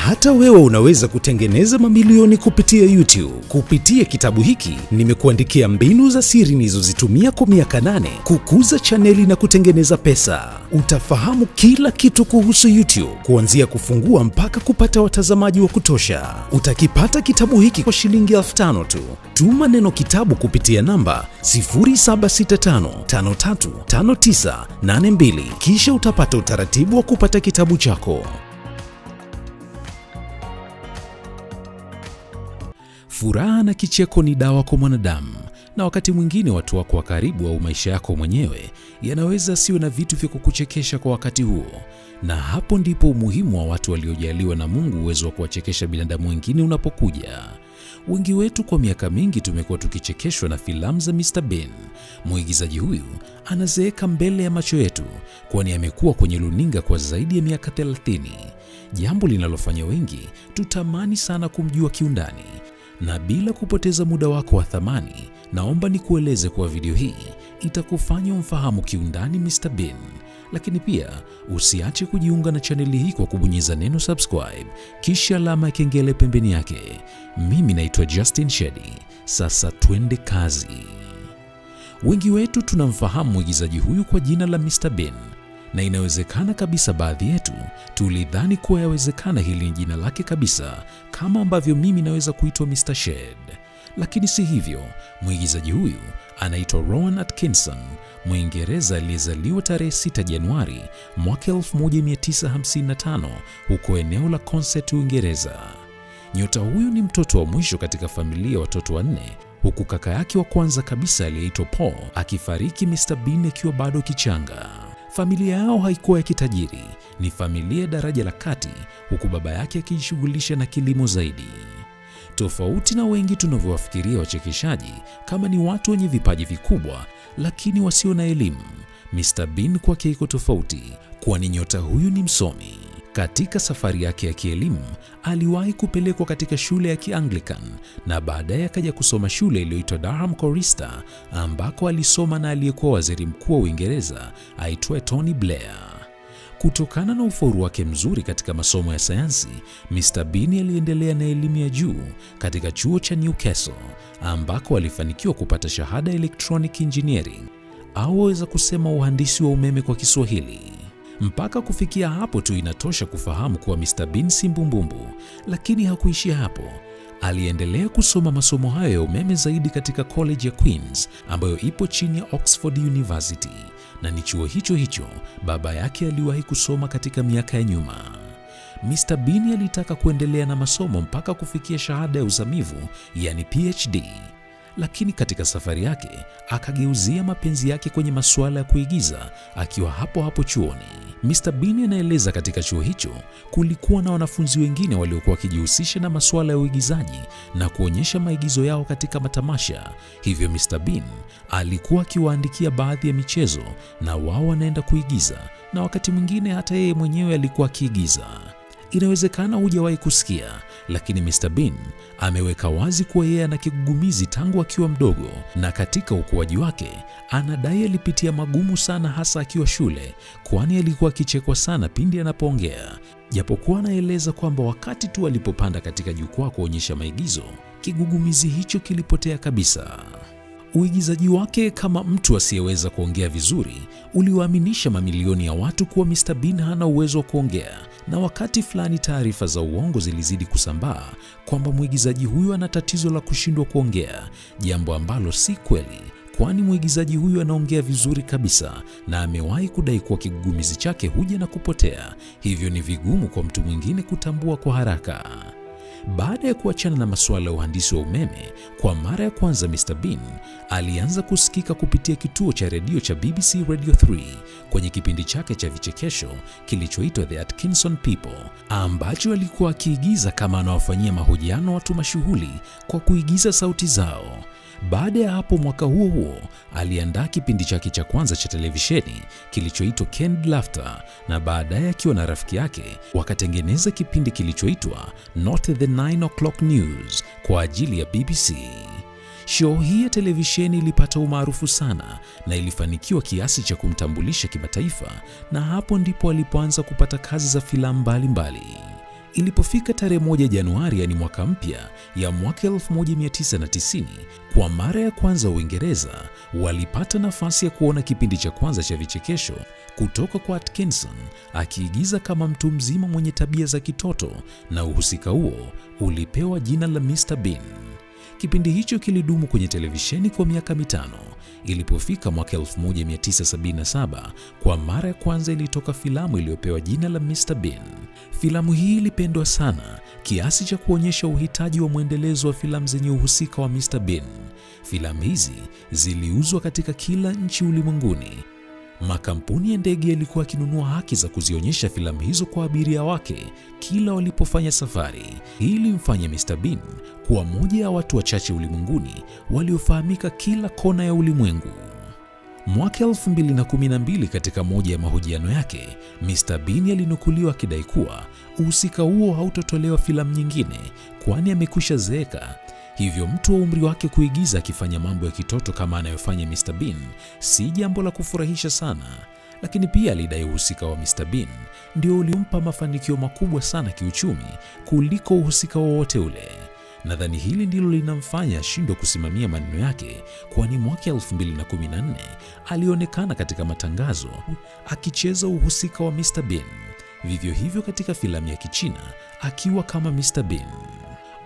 Hata wewe unaweza kutengeneza mamilioni kupitia YouTube. Kupitia kitabu hiki nimekuandikia mbinu za siri nilizozitumia kwa miaka 8 kukuza chaneli na kutengeneza pesa. Utafahamu kila kitu kuhusu YouTube, kuanzia kufungua mpaka kupata watazamaji wa kutosha. Utakipata kitabu hiki kwa shilingi 5,000 tu. Tuma neno kitabu kupitia namba 0765535982 kisha utapata utaratibu wa kupata kitabu chako. Furaha na kicheko ni dawa kwa mwanadamu, na wakati mwingine watu wako wa karibu au maisha yako mwenyewe yanaweza siwe na vitu vya kukuchekesha kwa wakati huo. Na hapo ndipo umuhimu wa watu waliojaliwa na Mungu uwezo wa kuwachekesha binadamu wengine unapokuja. Wengi wetu kwa miaka mingi tumekuwa tukichekeshwa na filamu za Mr. Bean. Mwigizaji huyu anazeeka mbele ya macho yetu, kwani amekuwa kwenye luninga kwa zaidi ya miaka 30, jambo linalofanya wengi tutamani sana kumjua kiundani. Na bila kupoteza muda wako wa thamani, naomba nikueleze kuwa video hii itakufanya umfahamu kiundani Mr. Bean. Lakini pia usiache kujiunga na chaneli hii kwa kubonyeza neno subscribe kisha alama ya kengele pembeni yake. Mimi naitwa Justin Shedi. Sasa twende kazi. Wengi wetu tunamfahamu mwigizaji huyu kwa jina la Mr. Bean, na inawezekana kabisa baadhi yetu tulidhani kuwa yawezekana hili ni jina lake kabisa, kama ambavyo mimi naweza kuitwa Mr. Shed. Lakini si hivyo. Mwigizaji huyu anaitwa Rowan Atkinson, Mwingereza aliyezaliwa tarehe 6 Januari mwaka 1955 huko eneo la Consett, Uingereza. Nyota huyu ni mtoto wa mwisho katika familia ya watoto 4, huku kaka yake wa kwanza kabisa aliyeitwa Paul akifariki Mr. Bean akiwa bado kichanga. Familia yao haikuwa ya kitajiri, ni familia daraja la kati, huku baba yake akijishughulisha na kilimo zaidi. Tofauti na wengi tunavyowafikiria wachekeshaji kama ni watu wenye vipaji vikubwa lakini wasio na elimu, Mr. Bean kwake iko tofauti, kwani nyota huyu ni msomi. Katika safari yake ya kielimu aliwahi kupelekwa katika shule ya Kianglican na baadaye akaja kusoma shule iliyoitwa Durham Chorister, ambako alisoma na aliyekuwa waziri mkuu wa Uingereza aitwaye Tony Blair. Kutokana na ufaulu wake mzuri katika masomo ya sayansi, Mr. Bean aliendelea na elimu ya juu katika chuo cha Newcastle, ambako alifanikiwa kupata shahada electronic engineering, au waweza kusema uhandisi wa umeme kwa Kiswahili. Mpaka kufikia hapo tu inatosha kufahamu kuwa Mr. Bean si mbumbumbu, lakini hakuishia hapo. Aliendelea kusoma masomo hayo ya umeme zaidi katika College ya Queen's ambayo ipo chini ya Oxford University, na ni chuo hicho hicho baba yake aliwahi kusoma katika miaka ya nyuma. Mr. Bean alitaka kuendelea na masomo mpaka kufikia shahada ya uzamivu, yani PhD. Lakini katika safari yake akageuzia mapenzi yake kwenye masuala ya kuigiza akiwa hapo hapo chuoni. Mr. Bean anaeleza katika chuo hicho kulikuwa na wanafunzi wengine waliokuwa wakijihusisha na masuala ya uigizaji na kuonyesha maigizo yao katika matamasha. Hivyo Mr. Bean alikuwa akiwaandikia baadhi ya michezo na wao wanaenda kuigiza, na wakati mwingine hata yeye mwenyewe alikuwa akiigiza. Inawezekana hujawahi kusikia, lakini Mr. Bean ameweka wazi kuwa yeye ana kigugumizi tangu akiwa mdogo, na katika ukuaji wake anadai alipitia magumu sana, hasa akiwa shule, kwani alikuwa akichekwa sana pindi anapoongea. Japokuwa anaeleza kwamba wakati tu alipopanda katika jukwaa kuonyesha maigizo, kigugumizi hicho kilipotea kabisa. Uigizaji wake kama mtu asiyeweza kuongea vizuri uliwaaminisha mamilioni ya watu kuwa Mr. Bean hana uwezo wa kuongea, na wakati fulani taarifa za uongo zilizidi kusambaa kwamba mwigizaji huyu ana tatizo la kushindwa kuongea, jambo ambalo si kweli, kwani mwigizaji huyu anaongea vizuri kabisa na amewahi kudai kuwa kigugumizi chake huja na kupotea, hivyo ni vigumu kwa mtu mwingine kutambua kwa haraka. Baada ya kuachana na masuala ya uhandisi wa umeme, kwa mara ya kwanza Mr. Bean alianza kusikika kupitia kituo cha redio cha BBC Radio 3 kwenye kipindi chake cha vichekesho kilichoitwa The Atkinson People, ambacho alikuwa akiigiza kama anawafanyia mahojiano watu mashuhuri kwa kuigiza sauti zao. Baada ya hapo, mwaka huo huo aliandaa kipindi chake cha kwanza cha televisheni kilichoitwa Canned Laughter, na baadaye akiwa na rafiki yake wakatengeneza kipindi kilichoitwa Not the 9 O'Clock News kwa ajili ya BBC. Show hii ya televisheni ilipata umaarufu sana na ilifanikiwa kiasi cha kumtambulisha kimataifa, na hapo ndipo alipoanza kupata kazi za filamu mbalimbali. Ilipofika tarehe 1 Januari, yani mwaka mpya ya mwaka 1990, kwa mara ya kwanza Uingereza walipata nafasi ya kuona kipindi cha kwanza cha vichekesho kutoka kwa Atkinson akiigiza kama mtu mzima mwenye tabia za kitoto, na uhusika huo ulipewa jina la Mr. Bean. Kipindi hicho kilidumu kwenye televisheni kwa miaka 5. Ilipofika mwaka 1977, kwa mara ya kwanza ilitoka filamu iliyopewa jina la Mr. Bean. Filamu hii ilipendwa sana kiasi cha kuonyesha uhitaji wa mwendelezo wa filamu zenye uhusika wa Mr. Bean. Filamu hizi ziliuzwa katika kila nchi ulimwenguni. Makampuni ya ndege yalikuwa yakinunua haki za kuzionyesha filamu hizo kwa abiria wake kila walipofanya safari. Hii ilimfanya Mr. Bean kuwa moja ya watu wachache ulimwenguni waliofahamika kila kona ya ulimwengu. Mwaka 2012, katika moja ya mahojiano yake, Mr. Bean alinukuliwa akidai kuwa uhusika huo hautotolewa filamu nyingine kwani amekwisha zeeka. Hivyo mtu wa umri wake kuigiza akifanya mambo ya kitoto kama anayofanya Mr. Bean si jambo la kufurahisha sana. Lakini pia alidai uhusika wa Mr. Bean ndio ulimpa mafanikio makubwa sana kiuchumi kuliko uhusika wowote ule. Nadhani hili ndilo linamfanya ashindwe kusimamia maneno yake, kwani mwaka 2014 alionekana katika matangazo akicheza uhusika wa Mr. Bean. Vivyo hivyo katika filamu ya Kichina akiwa kama Mr. Bean.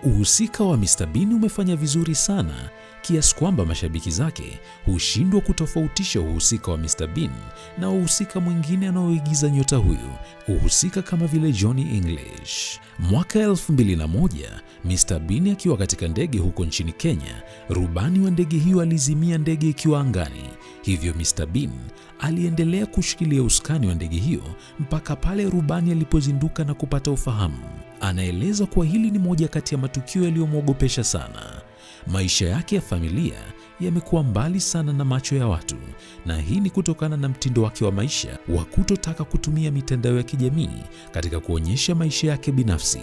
Uhusika wa Mr. Bean umefanya vizuri sana kiasi kwamba mashabiki zake hushindwa kutofautisha uhusika wa Mr. Bean na uhusika mwingine anaoigiza nyota huyu, uhusika kama vile Johnny English. Mwaka 2001, Mr. Bean akiwa katika ndege huko nchini Kenya, rubani wa ndege hiyo alizimia ndege ikiwa angani. Hivyo Mr. Bean aliendelea kushikilia usukani wa ndege hiyo mpaka pale rubani alipozinduka na kupata ufahamu. Anaeleza kuwa hili ni moja kati ya matukio yaliyomwogopesha sana. Maisha yake ya familia yamekuwa mbali sana na macho ya watu, na hii ni kutokana na mtindo wake wa maisha wa kutotaka kutumia mitandao ya kijamii katika kuonyesha maisha yake binafsi.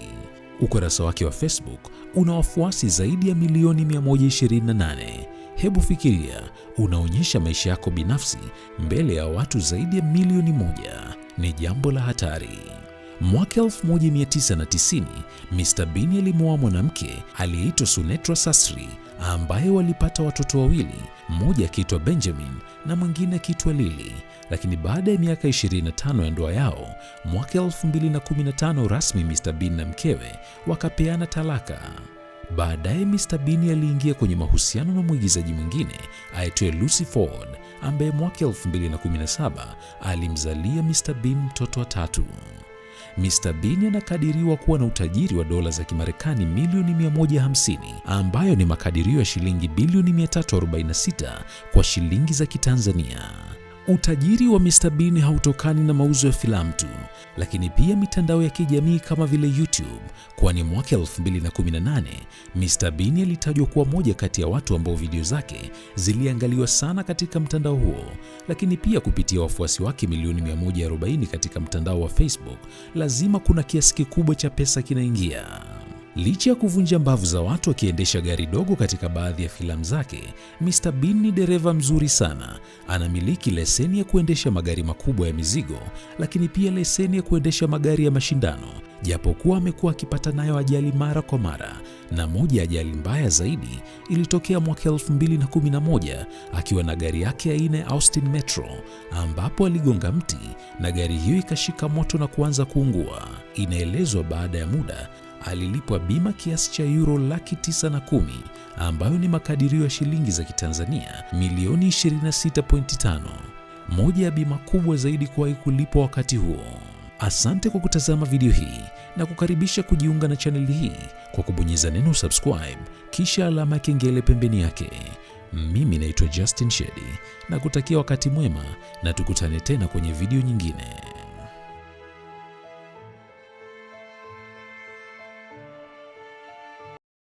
Ukurasa wake wa Facebook una wafuasi zaidi ya milioni 128. Hebu fikiria, unaonyesha maisha yako binafsi mbele ya watu zaidi ya milioni 1. Ni jambo la hatari. Mwaka 1990, Mr. Bean alimwoa mwanamke aliyeitwa Sunetra Sastry ambaye walipata watoto wawili, mmoja akiitwa Benjamin na mwingine akiitwa Lily. Lakini baada ya miaka 25 ya ndoa yao, mwaka 2015 rasmi Mr. Bean na mkewe wakapeana talaka. Baadaye Mr. Bean aliingia kwenye mahusiano na mwigizaji mwingine aitwaye Lucy Ford ambaye mwaka 2017 alimzalia Mr. Bean mtoto wa 3. Mr. Bean anakadiriwa kuwa na utajiri wa dola za Kimarekani milioni 150, ambayo ni makadirio ya shilingi bilioni 346 kwa shilingi za Kitanzania. Utajiri wa Mr. Bean hautokani na mauzo ya filamu tu, lakini pia mitandao ya kijamii kama vile YouTube, kwani mwaka 2018 Mr. Bean alitajwa kuwa moja kati ya watu ambao video zake ziliangaliwa sana katika mtandao huo. Lakini pia kupitia wafuasi wake milioni 140 katika mtandao wa Facebook, lazima kuna kiasi kikubwa cha pesa kinaingia. Licha ya kuvunja mbavu za watu akiendesha gari dogo katika baadhi ya filamu zake, Mr. Bean ni dereva mzuri sana. Anamiliki leseni ya kuendesha magari makubwa ya mizigo, lakini pia leseni ya kuendesha magari ya mashindano, japokuwa amekuwa akipata nayo ajali mara kwa mara. Na moja ya ajali mbaya zaidi ilitokea mwaka 2011 akiwa na gari yake aina ya Austin Metro, ambapo aligonga mti na gari hiyo ikashika moto na kuanza kuungua. Inaelezwa baada ya muda alilipwa bima kiasi cha euro 910,000 ambayo ni makadirio ya shilingi za Kitanzania milioni 26.5, moja ya bima kubwa zaidi kuwahi kulipwa wakati huo. Asante kwa kutazama video hii na kukaribisha kujiunga na chaneli hii kwa kubonyeza neno subscribe kisha alama ya kengele pembeni yake. Mimi naitwa Justin Shedi na kutakia wakati mwema, na tukutane tena kwenye video nyingine.